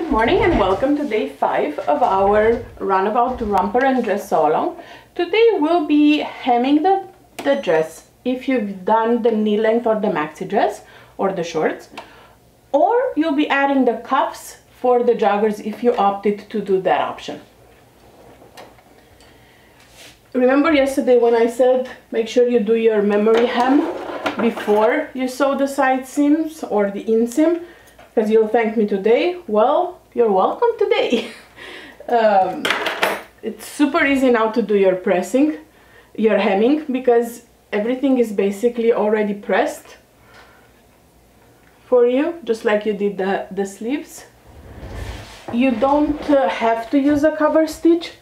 Good morning and welcome to day 5 of our Runabout romper and dress sew-along. Today we'll be hemming the dress if you've done the knee length or the maxi dress or the shorts, or you'll be adding the cuffs for the joggers if you opted to do that option. Remember yesterday when I said make sure you do your memory hem before you sew the side seams or the inseam, because you'll thank me today? Well, you're welcome today. It's super easy now to do your pressing, your hemming, because everything is basically already pressed for you, just like you did the sleeves. You don't have to use a cover stitch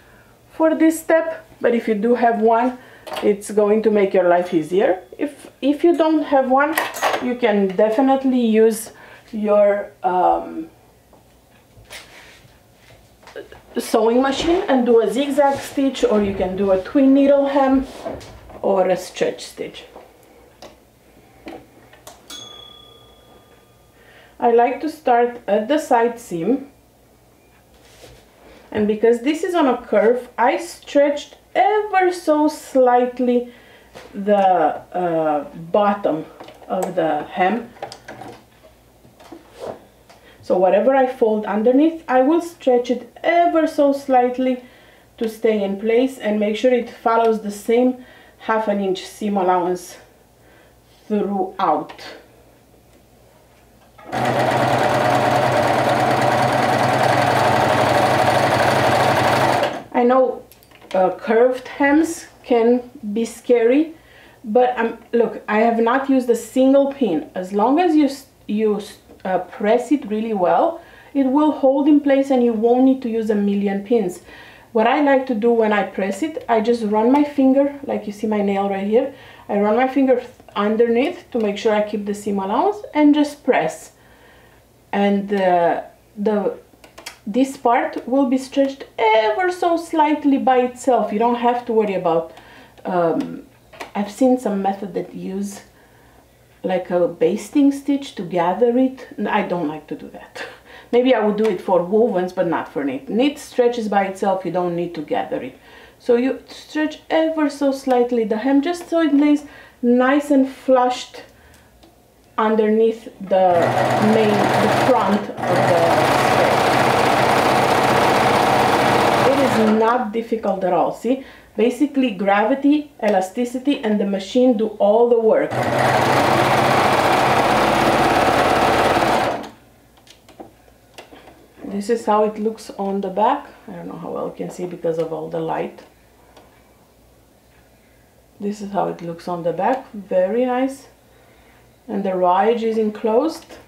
for this step, but if you do have one, it's going to make your life easier. If you don't have one, you can definitely use your sewing machine and do a zigzag stitch, or you can do a twin needle hem or a stretch stitch. I like to start at the side seam, and because this is on a curve, I stretched ever so slightly the bottom of the hem. So whatever I fold underneath, I will stretch it ever so slightly to stay in place and make sure it follows the same 1/2 inch seam allowance throughout. I know curved hems can be scary, but look, I have not used a single pin. As long as you press it really well, it will hold in place and you won't need to use a million pins. What I like to do when I press it, I just run my finger, like you see my nail right here, I run my finger underneath to make sure I keep the seam allowance and just press. And this part will be stretched ever so slightly by itself. You don't have to worry about, I've seen some method that use like a basting stitch to gather it. I don't like to do that. Maybe I would do it for wovens, but not for knit. Knit stretches by itself, you don't need to gather it. So you stretch ever so slightly the hem, just so it lays nice and flushed underneath the front of the skirt. It is not difficult at all. See, basically gravity, elasticity, and the machine do all the work. This is how it looks on the back. I don't know how well you can see because of all the light. This is how it looks on the back. Very nice. And the raw edge is enclosed.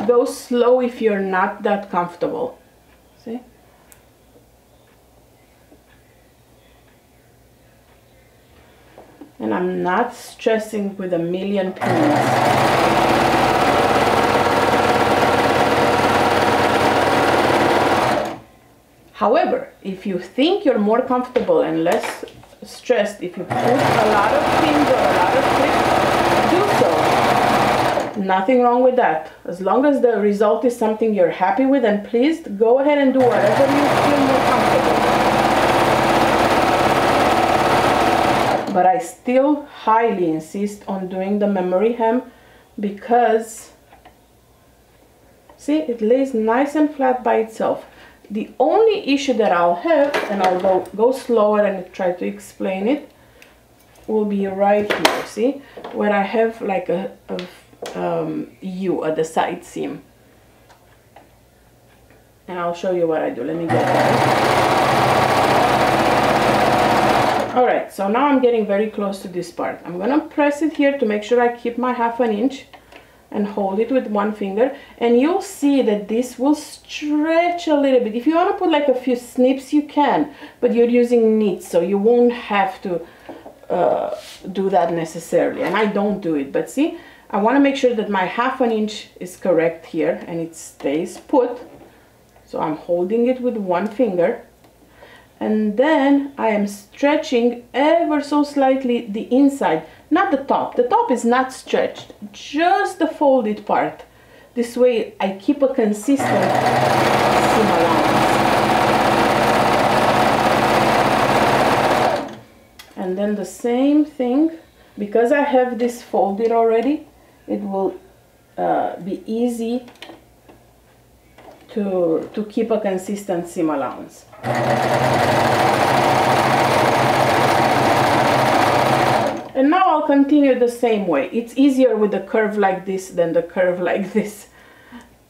Go slow if you're not that comfortable. See? And I'm not stressing with a million pins. However, if you think you're more comfortable and less stressed, if you put a lot of pins or a lot of clips, do so. Nothing wrong with that. As long as the result is something you're happy with and pleased, go ahead and do whatever you feel more comfortable. But I still highly insist on doing the memory hem because, see, it lays nice and flat by itself. The only issue that I'll have, and I'll go slower and try to explain it, will be right here, see, where I have like a U at the side seam. And I'll show you what I do. Let me get that. Alright, so now I'm getting very close to this part. I'm gonna press it here to make sure I keep my 1/2 inch and hold it with one finger, and you'll see that this will stretch a little bit. If you want to put like a few snips, you can, but you're using knit, so you won't have to do that necessarily, and I don't do it. But see, I want to make sure that my 1/2 inch is correct here and it stays put, so I'm holding it with one finger. And then I am stretching ever so slightly the inside not the top. The top is not stretched, just the folded part. This way I keep a consistent seam allowance. And then the same thing, because I have this folded already, it will be easy to keep a consistent seam allowance. And now I'll continue the same way. It's easier with the curve like this than the curve like this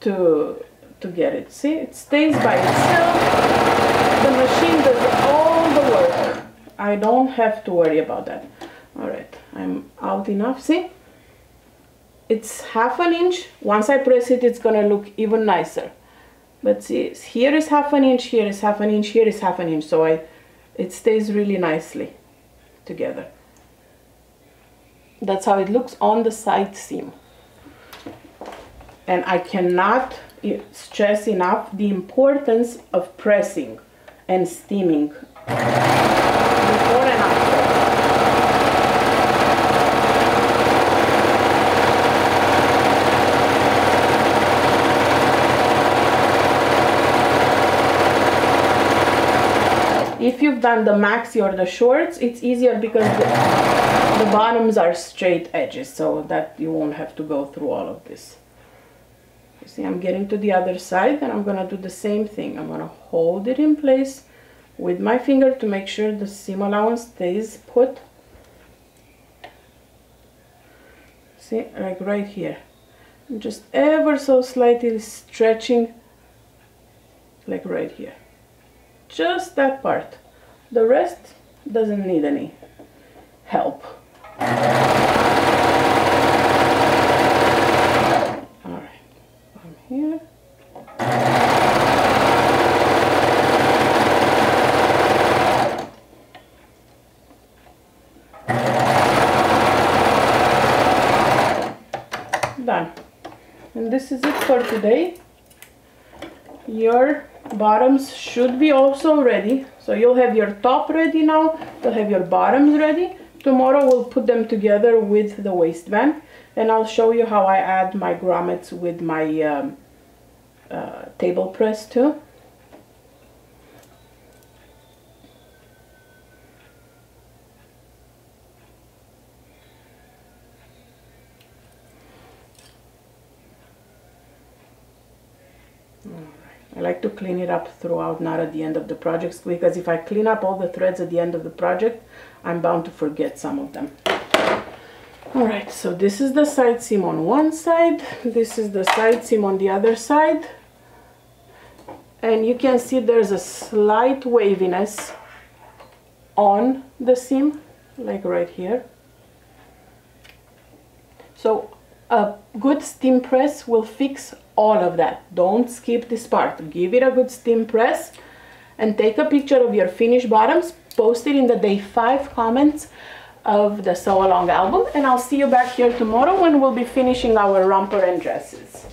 to get it. See, it stays by itself. The machine does all the work. I don't have to worry about that. All right, I'm out enough. See, it's 1/2 inch. Once I press it, it's gonna look even nicer. But see, here is 1/2 inch, here is 1/2 inch, here is 1/2 inch. So it stays really nicely together. That's how it looks on the side seam. And I cannot stress enough the importance of pressing and steaming before and after. If you've done the maxi or the shorts, it's easier because the bottoms are straight edges, so that you won't have to go through all of this. You see, I'm getting to the other side and I'm gonna do the same thing. I'm gonna hold it in place with my finger to make sure the seam allowance stays put. See, like right here. I'm just ever so slightly stretching, like right here. Just that part. The rest doesn't need any help. Alright, I'm here. Done. And this is it for today. Your bottoms should be also ready. So you'll have your top ready now, you'll have your bottoms ready. Tomorrow we'll put them together with the waistband, and I'll show you how I add my grommets with my table press too. I like to clean it up throughout, not at the end of the projects, because if I clean up all the threads at the end of the project, I'm bound to forget some of them. Alright, so this is the side seam on one side, this is the side seam on the other side, and you can see there's a slight waviness on the seam, like right here. So a good steam press will fix all of that. Don't skip this part. Give it a good steam press and take a picture of your finished bottoms, post it in the day 5 comments of the Sew Along album, and I'll see you back here tomorrow when we'll be finishing our romper and dresses.